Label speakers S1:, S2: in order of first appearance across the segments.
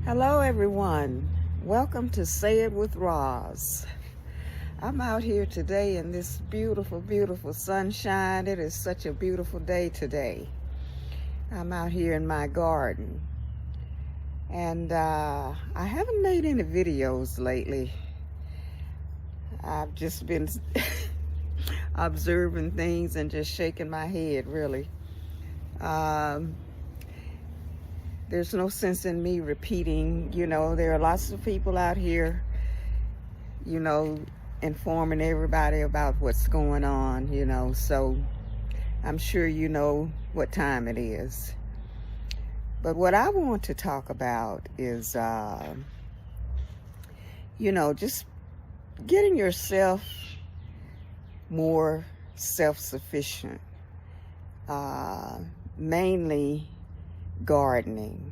S1: Hello, everyone. Welcome to Say It with Roz. I'm out here today in this beautiful, beautiful sunshine. It is such a beautiful day today. I'm out here in my garden. And I haven't made any videos lately. I've just been observing things and just shaking my head, really. There's no sense in me repeating, there are lots of people out here, informing everybody about what's going on, so I'm sure you know what time it is. But what I want to talk about is, just getting yourself more self-sufficient, mainly gardening.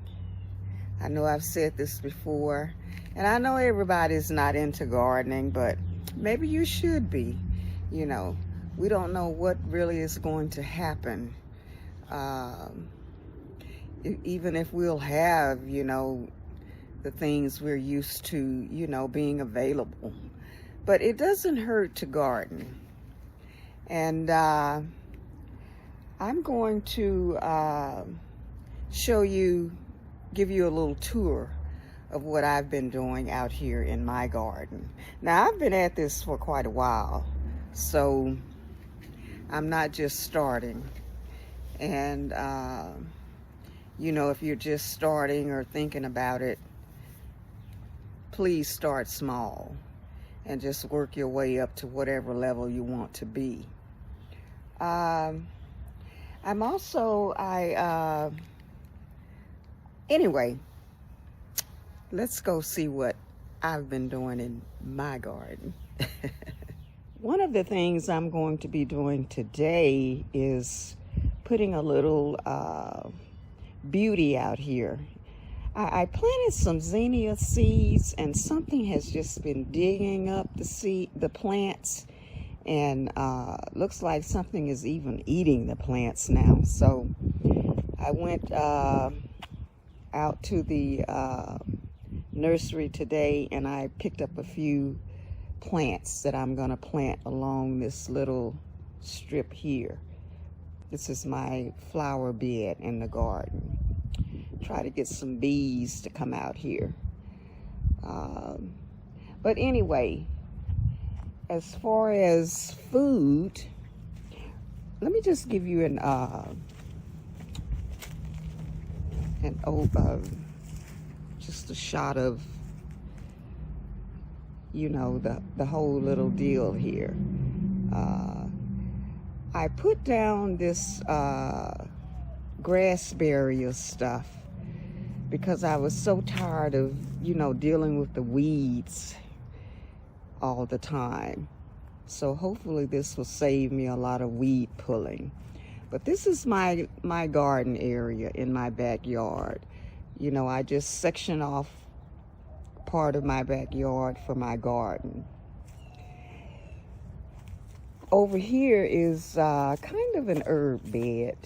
S1: I know I've said this before, and I know everybody's not into gardening, but maybe you should be. We don't know what really is going to happen, even if we'll have, the things we're used to, being available. But it doesn't hurt to garden. And I'm going to give you a little tour of what I've been doing out here in my garden. Now, I've been at this for quite a while, so I'm not just starting. And, if you're just starting or thinking about it, please start small and just work your way up to whatever level you want to be. Anyway, let's go see what I've been doing in my garden. One of the things I'm going to be doing today is putting a little beauty out here. I planted some zinnia seeds, and something has just been digging up the plants, and looks like something is even eating the plants now. So I went out to the nursery today, and I picked up a few plants that I'm going to plant along this little strip here. This is my flower bed in the garden. Try to get some bees to come out here. But anyway, as far as food, let me just give you just a shot of, the whole little deal here. I put down this grass barrier stuff because I was so tired of, dealing with the weeds all the time. So hopefully this will save me a lot of weed pulling. But this is my garden area in my backyard. I just section off part of my backyard for my garden. Over here is kind of an herb bed.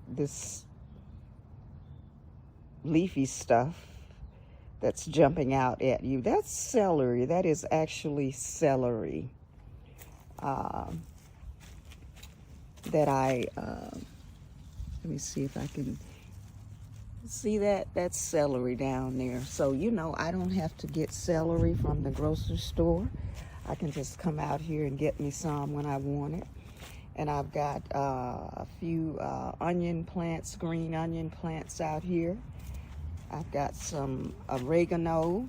S1: This leafy stuff that's jumping out at you, that's celery. That is actually celery. That let me see if I can see that. That's celery down there. So, I don't have to get celery from the grocery store. I can just come out here and get me some when I want it. And I've got a few onion plants, green onion plants out here. I've got some oregano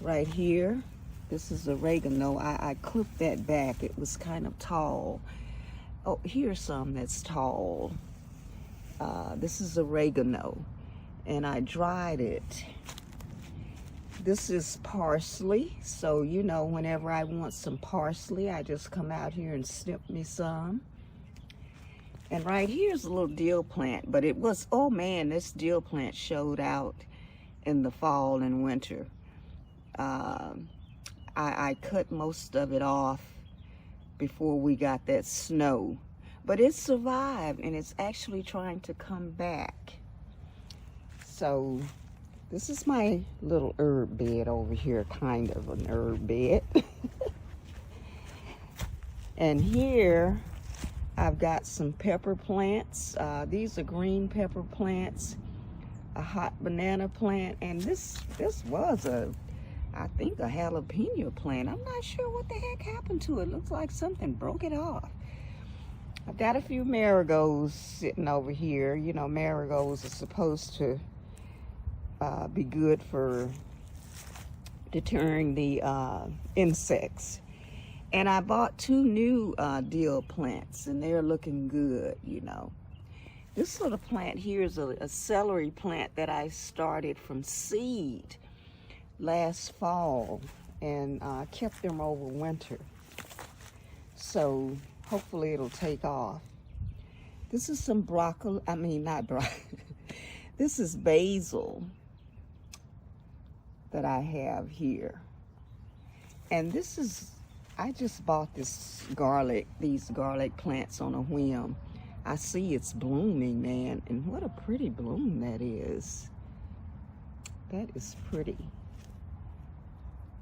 S1: right here. This is oregano. I clipped that back. It was kind of tall. Oh, here's some that's tall. This is oregano, and I dried it. This is parsley. So, whenever I want some parsley, I just come out here and snip me some. And right here's a little dill plant, but oh man, this dill plant showed out in the fall and winter. I cut most of it off before we got that snow. but it survived and it's actually trying to come back. So this is my little herb bed over here, kind of an herb bed. And here I've got some pepper plants. These are green pepper plants, a hot banana plant, and this was I think a jalapeno plant. I'm not sure what the heck happened to it. Looks like something broke it off. I've got a few marigolds sitting over here. You know, marigolds are supposed to be good for deterring the insects. And I bought 2 new dill plants, and they're looking good, you know. This little plant here is a celery plant that I started from seed last fall, and kept them over winter. So hopefully it'll take off. This is some broccoli, I mean not broccoli. This is basil that I have here. And this is, I just bought these garlic plants on a whim. I see it's blooming, man, and what a pretty bloom that is. That is pretty.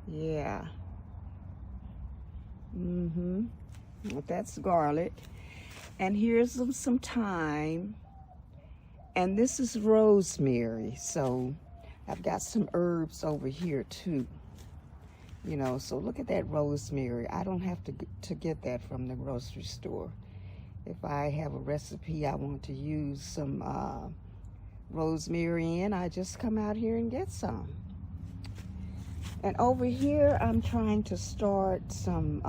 S1: Yeah. Well, that's garlic. And here's some thyme. And this is rosemary. So I've got some herbs over here too. You know, so look at that rosemary. I don't have to get that from the grocery store. If I have a recipe I want to use some rosemary in, I just come out here and get some. And over here, I'm trying to start some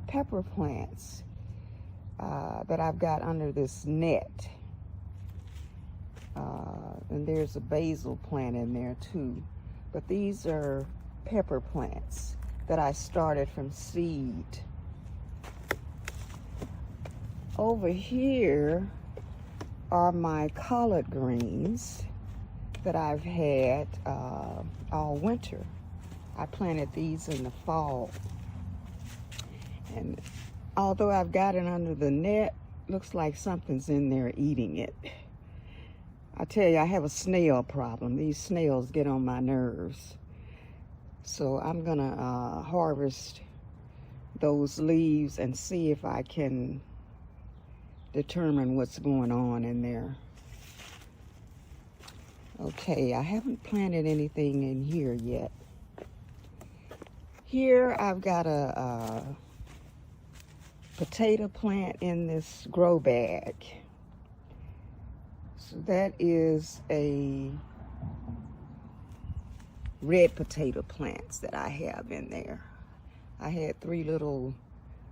S1: pepper plants that I've got under this net. And there's a basil plant in there too. But these are pepper plants that I started from seed. Over here are my collard greens that I've had all winter. I planted these in the fall. And although I've got it under the net, looks like something's in there eating it. I tell you, I have a snail problem. These snails get on my nerves. So I'm gonna harvest those leaves and see if I can determine what's going on in there. Okay, I haven't planted anything in here yet. Here I've got a potato plant in this grow bag. So that is a red potato plants that I have in there. I had 3 little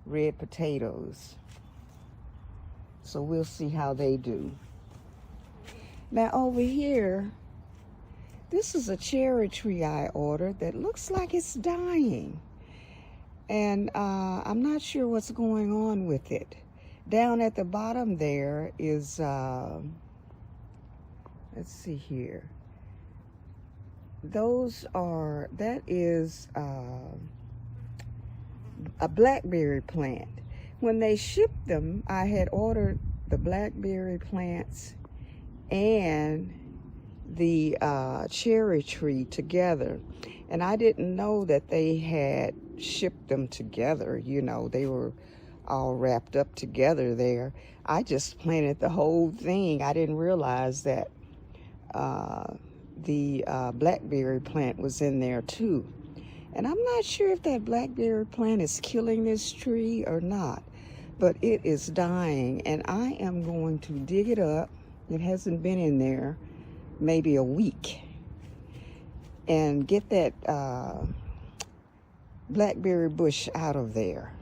S1: red potatoes. So we'll see how they do. Now over here, this is a cherry tree I ordered that looks like it's dying. And I'm not sure what's going on with it. Down at the bottom there is, let's see here. That is a blackberry plant. When they shipped them, I had ordered the blackberry plants and the cherry tree together. And I didn't know that they had shipped them together. You know, they were all wrapped up together there. I just planted the whole thing. I didn't realize that the blackberry plant was in there too. And I'm not sure if that blackberry plant is killing this tree or not, but it is dying, and I am going to dig it up. It hasn't been in there maybe a week, and get that blackberry bush out of there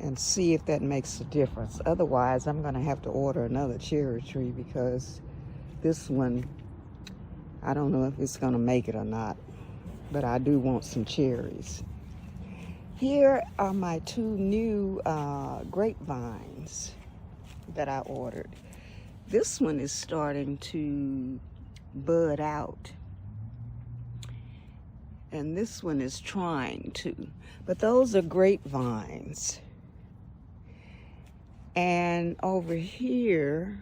S1: and see if that makes a difference. Otherwise, I'm going to have to order another cherry tree, because this one, I don't know if it's going to make it or not, but I do want some cherries. Here are my 2 new grapevines that I ordered. This one is starting to bud out, and this one is trying to, but those are grapevines. And over here,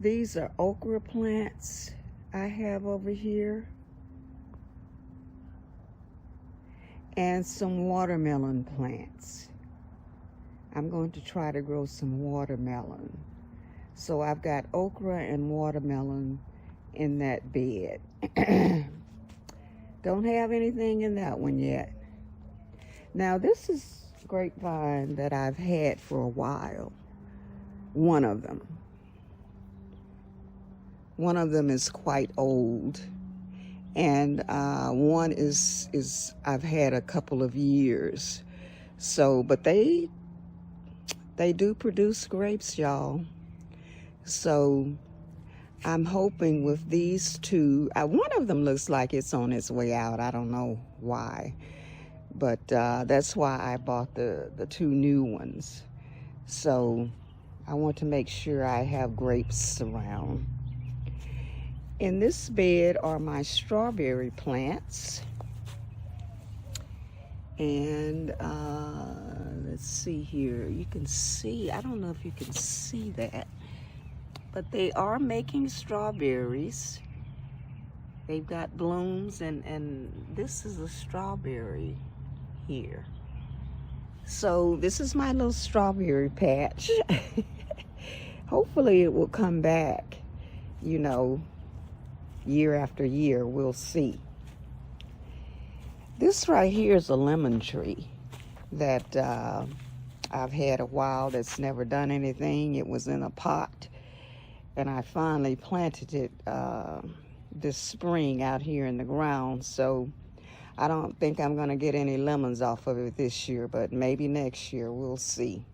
S1: these are okra plants I have over here. And some watermelon plants. I'm going to try to grow some watermelon. So I've got okra and watermelon in that bed. Don't have anything in that one yet. Now this is grapevine that I've had for a while. One of them. One of them is quite old. And one is I've had a couple of years. So, but they do produce grapes, y'all. So I'm hoping with these two, one of them looks like it's on its way out. I don't know why, but that's why I bought the two new ones. So I want to make sure I have grapes around. In this bed are my strawberry plants. And let's see here. You can see, I don't know if you can see that, but they are making strawberries. They've got blooms, and this is a strawberry here. So this is my little strawberry patch. Hopefully it will come back, you know, year after year. We'll see. This right here is a lemon tree that I've had a while that's never done anything. It was in a pot, and I finally planted it this spring out here in the ground. So I don't think I'm gonna get any lemons off of it this year, but maybe next year, we'll see.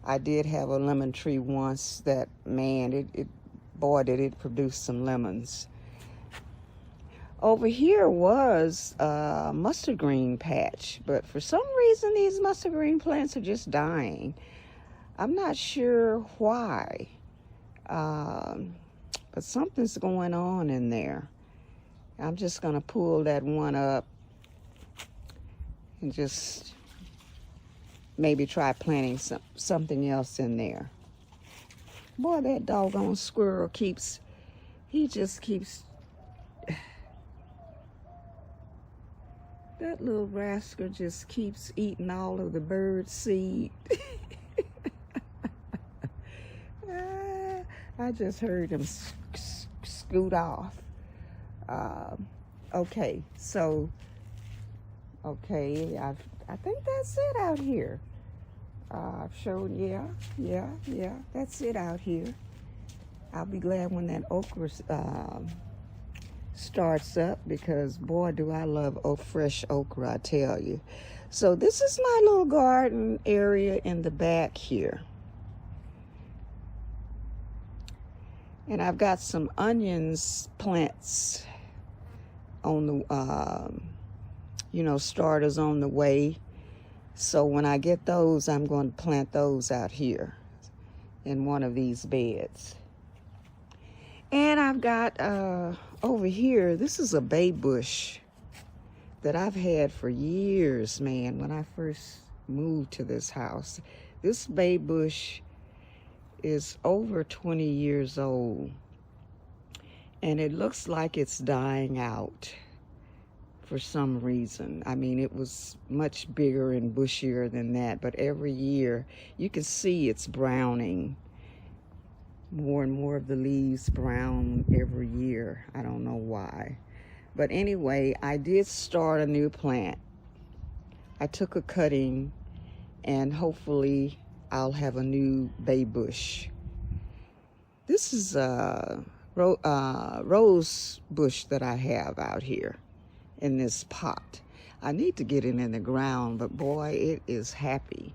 S1: I did have a lemon tree once that, man, boy, did it produce some lemons. Over here was a mustard green patch, but for some reason these mustard green plants are just dying. I'm not sure why, but something's going on in there. I'm just gonna pull that one up and just maybe try planting something else in there. Boy, that doggone squirrel just keeps that little rascal just keeps eating all of the bird seed. I just heard him scoot off. Okay, so, okay, I think that's it out here. I've shown, yeah, that's it out here. I'll be glad when that okra starts up, because boy, do I love fresh okra, I tell you. So this is my little garden area in the back here. And I've got some onions plants on the, you know, starters on the way. So when I get those, I'm going to plant those out here in one of these beds. And I've got over here, this is a bay bush that I've had for years, man, when I first moved to this house. This bay bush is over 20 years old, and it looks like it's dying out for some reason. I mean, it was much bigger and bushier than that, but every year you can see it's browning. More and more of the leaves brown every year. I don't know why. But anyway, I did start a new plant. I took a cutting, and hopefully I'll have a new bay bush. This is a rose bush that I have out here in this pot. I need to get it in the ground, but boy, it is happy.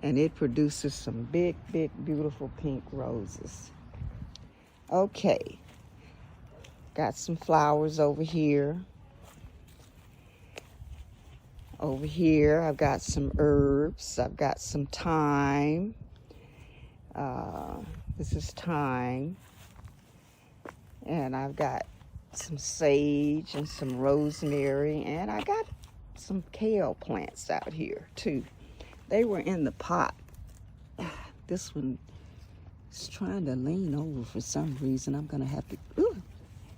S1: And it produces some big, big, beautiful pink roses. Okay, got some flowers over here. Over here, I've got some herbs. I've got some thyme. This is thyme. And I've got some sage and some rosemary. And I got some kale plants out here, too. They were in the pot. This one is trying to lean over for some reason. I'm gonna have to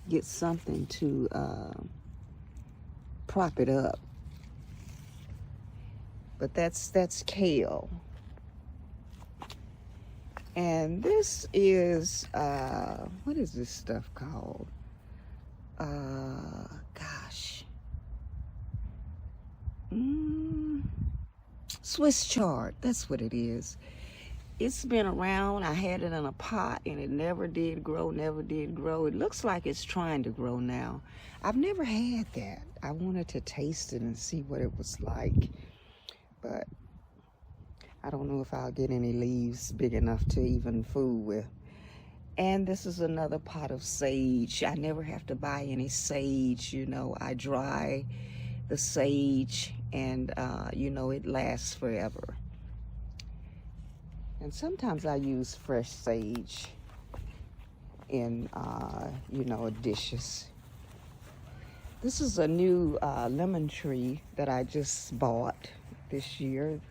S1: get something to prop it up. But that's kale. And this is, what is this stuff called? Gosh. Swiss chard, that's what it is. It's been around. I had it in a pot and it never did grow, never did grow. It looks like it's trying to grow now. I've never had that. I wanted to taste it and see what it was like. But I don't know if I'll get any leaves big enough to even fool with. And this is another pot of sage. I never have to buy any sage, you know. I dry the sage and, you know, it lasts forever. And sometimes I use fresh sage in, you know, dishes. This is a new lemon tree that I just bought this year,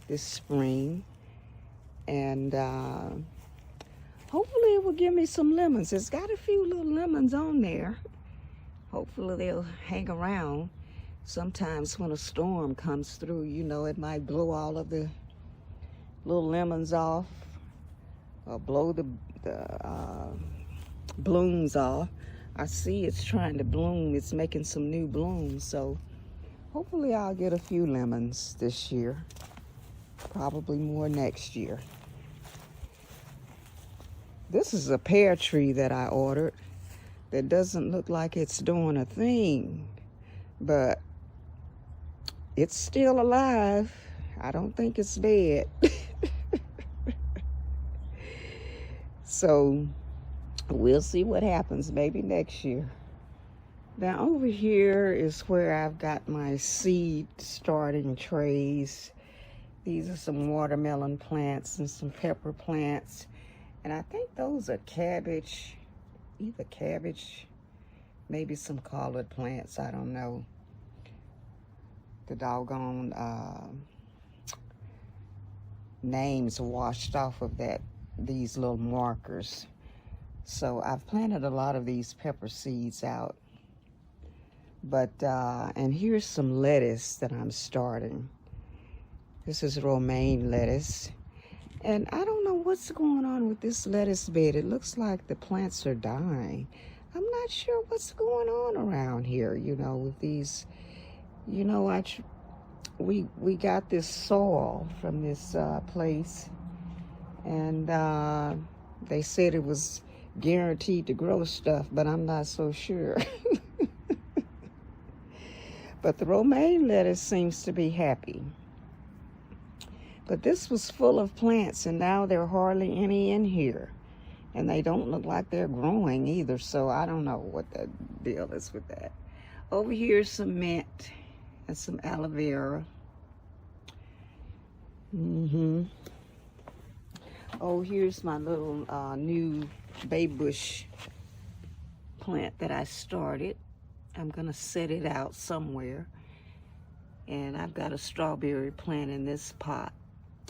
S1: this spring. And hopefully it will give me some lemons. It's got a few little lemons on there. Hopefully they'll hang around. Sometimes when a storm comes through, you know, it might blow all of the little lemons off or blow the blooms off. I see it's trying to bloom. It's making some new blooms. So hopefully I'll get a few lemons this year. Probably more next year. This is a pear tree that I ordered that doesn't look like it's doing a thing, but it's still alive. I don't think it's dead. So we'll see what happens maybe next year. Now over here is where I've got my seed starting trays. These are some watermelon plants and some pepper plants. And I think those are cabbage, either cabbage, maybe some collard plants, I don't know. The doggone names washed off of these little markers. So I've planted a lot of these pepper seeds out. But, and here's some lettuce that I'm starting. This is romaine lettuce. And I don't know what's going on with this lettuce bed. It looks like the plants are dying. I'm not sure what's going on around here, you know, with these, you know, we got this soil from this place, and they said it was guaranteed to grow stuff, but I'm not so sure. But the romaine lettuce seems to be happy. But this was full of plants, and now there are hardly any in here. And they don't look like they're growing either, so I don't know what the deal is with that. Over here is some mint and some aloe vera. Oh, here's my little new bay bush plant that I started. I'm gonna set it out somewhere. And I've got a strawberry plant in this pot.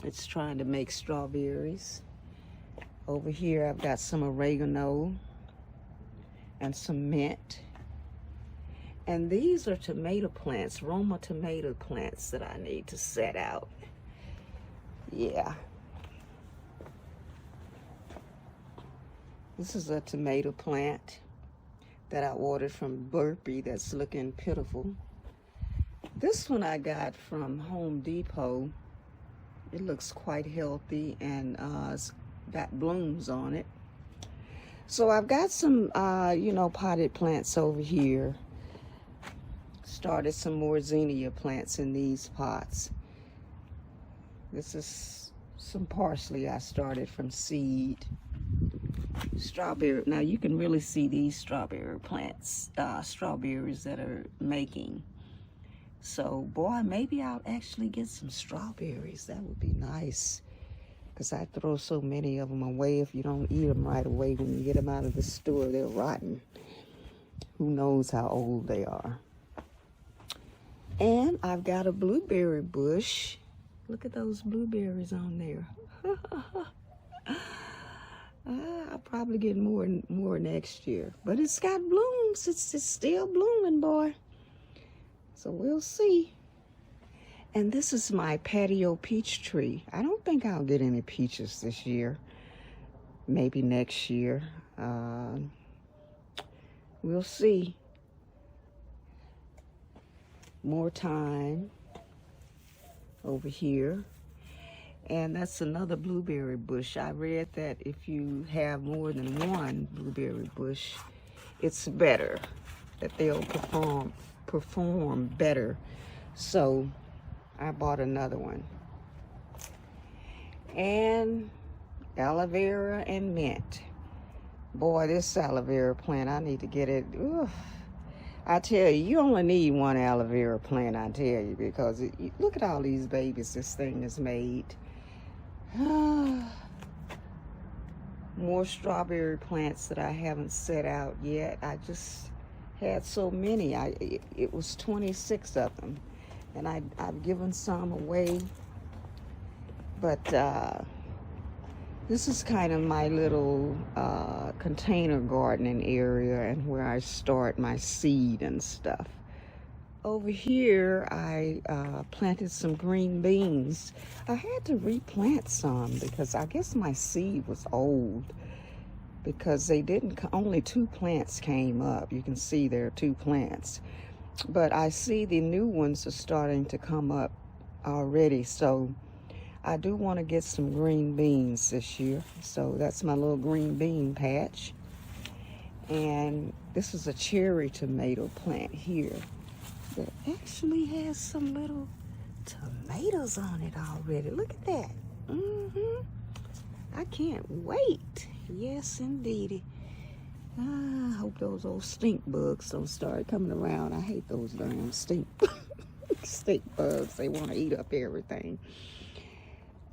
S1: It's trying to make strawberries. Over here, I've got some oregano and some mint. And these are tomato plants, Roma tomato plants that I need to set out. Yeah. This is a tomato plant that I ordered from Burpee that's looking pitiful. This one I got from Home Depot. It looks quite healthy and it's got blooms on it. So I've got some, you know, potted plants over here. Started some more zinnia plants in these pots. This is some parsley I started from seed. Strawberry, now you can really see these strawberry plants, strawberries that are making. So, boy, maybe I'll actually get some strawberries. That would be nice. Because I throw so many of them away. If you don't eat them right away when you get them out of the store, they're rotten. Who knows how old they are. And I've got a blueberry bush. Look at those blueberries on there. I'll probably get more next year. But it's got blooms. It's still blooming, boy. So we'll see. And this is my patio peach tree. I don't think I'll get any peaches this year. Maybe next year. We'll see. More time over here. And that's another blueberry bush. I read that if you have more than one blueberry bush, it's better, that they'll perform better. So I bought another one. And aloe vera and mint. Boy, this aloe vera plant, I need to get it. Ugh. I tell you, you only need one aloe vera plant, I tell you, because look at all these babies this thing has made. More strawberry plants that I haven't set out yet. I just had so many. It was 26 of them, and I've given some away. But this is kind of my little container gardening area, and where I start my seed and stuff. Over here, I planted some green beans. I had to replant some because I guess my seed was old, because they didn't, only 2 plants came up. You can see there are 2 plants. But I see the new ones are starting to come up already. So I do want to get some green beans this year. So that's my little green bean patch. And this is a cherry tomato plant here that actually has some little tomatoes on it already. Look at that. I can't wait. Yes, indeedy. I hope those old stink bugs don't start coming around. I hate those damn stink bugs. They want to eat up everything.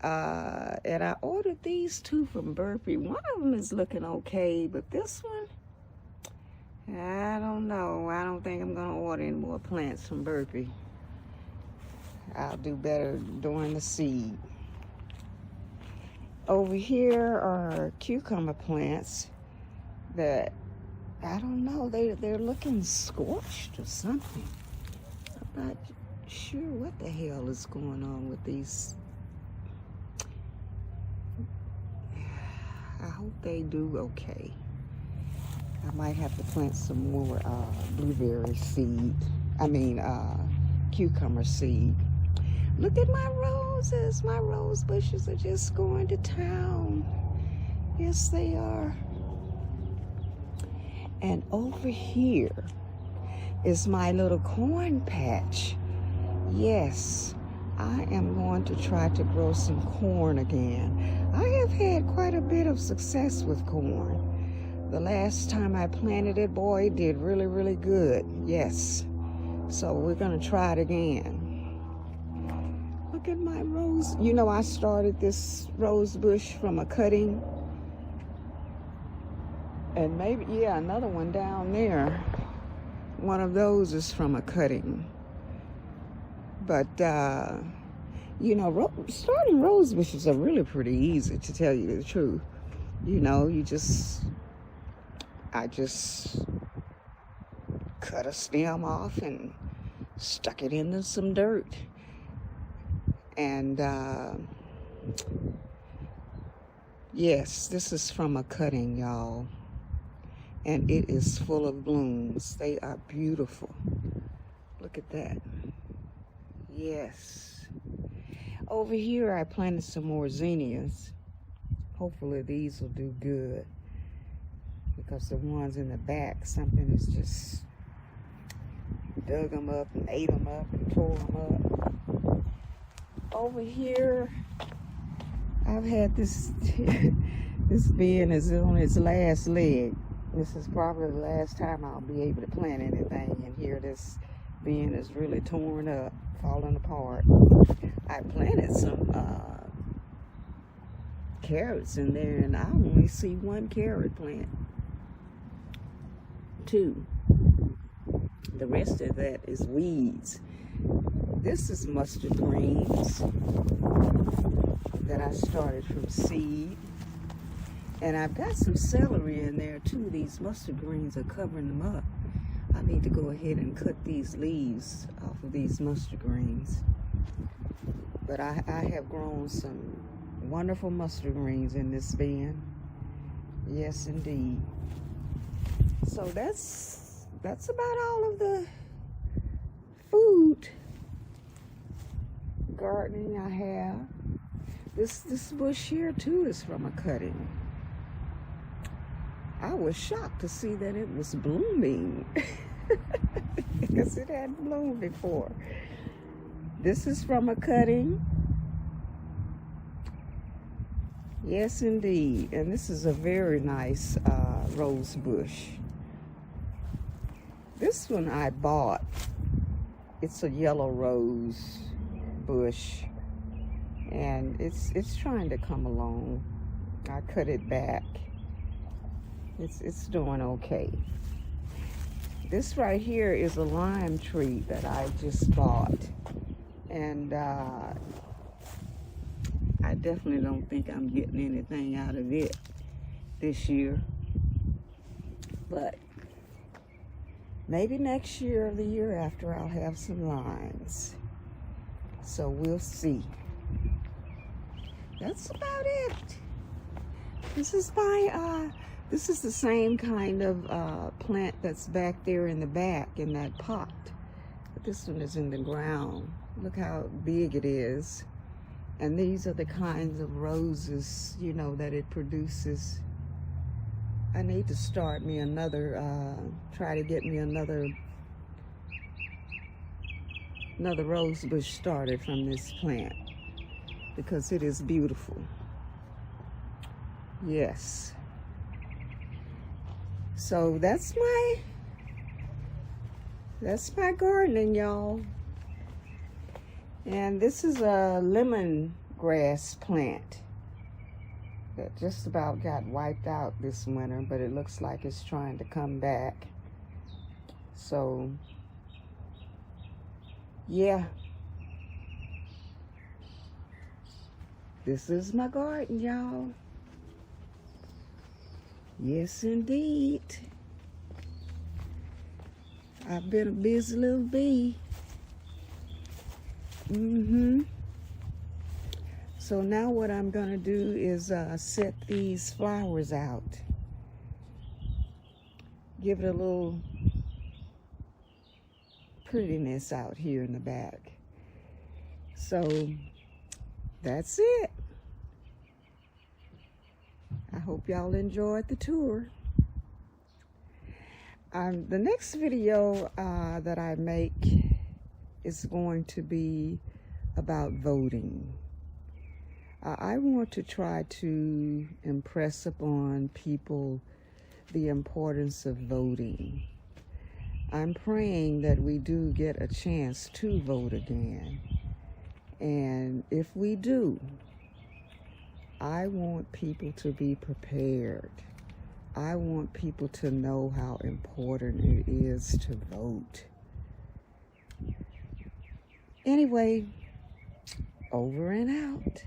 S1: And I ordered these 2 from Burpee. One of them is looking okay, but this one, I don't know. I don't think I'm going to order any more plants from Burpee. I'll do better during the seed. Over here are cucumber plants that, I don't know, they're looking scorched or something. I'm not sure what the hell is going on with these. I hope they do okay. I might have to plant some more blueberry seed. Cucumber seed. Look at my roses. My rose bushes are just going to town. Yes, they are. And over here is my little corn patch. Yes, I am going to try to grow some corn again. I have had quite a bit of success with corn. The last time I planted it, boy, it did really, really good. Yes. So we're going to try it again. Look at my rose. You know, I started this rose bush from a cutting. And maybe, yeah, another one down there. One of those is from a cutting. But, you know, starting rose bushes are really pretty easy, to tell you the truth. You know, I just cut a stem off and stuck it into some dirt. And yes, this is from a cutting, y'all. And it is full of blooms. They are beautiful. Look at that. Yes. Over here, I planted some more zinnias. Hopefully these will do good, because the ones in the back, something has just dug them up and ate them up and tore them up. Over here, I've had this, this bin is on its last leg. This is probably the last time I'll be able to plant anything in here. This bin is really torn up, falling apart. I planted some carrots in there, and I only see 1 carrot plant. 2. The rest of that is weeds. This is mustard greens that I started from seed. And I've got some celery in there too. These mustard greens are covering them up. I need to go ahead and cut these leaves off of these mustard greens. But I have grown some wonderful mustard greens in this bin. Yes, indeed. So that's about all of the food gardening I have. This bush here too is from a cutting. I was shocked to see that it was blooming because it hadn't bloomed before. This is from a cutting. Yes, indeed. And this is a very nice rose bush. This one I bought. It's a yellow rose bush, and it's trying to come along. I cut it back. It's doing okay. This right here is a lime tree that I just bought, and I definitely don't think I'm getting anything out of it this year, but maybe next year or the year after I'll have some limes. So we'll see. That's about it. This is this is the same kind of plant that's back there in the back in that pot. But this one is in the ground. Look how big it is. And these are the kinds of roses, you know, that it produces. I need to start me another, try to get me another rose bush started from this plant, because it is beautiful. Yes. So that's my gardening, y'all. And this is a lemongrass plant that just about got wiped out this winter, but it looks like it's trying to come back. So yeah, this is my garden, y'all. Yes, indeed. I've been a busy little bee. So now what I'm gonna do is set these flowers out. Give it a little prettiness out here in the back. So that's it. I hope y'all enjoyed the tour. The next video that I make is going to be about voting. I want to try to impress upon people the importance of voting. I'm praying that we do get a chance to vote again. And if we do, I want people to be prepared. I want people to know how important it is to vote. Anyway, over and out.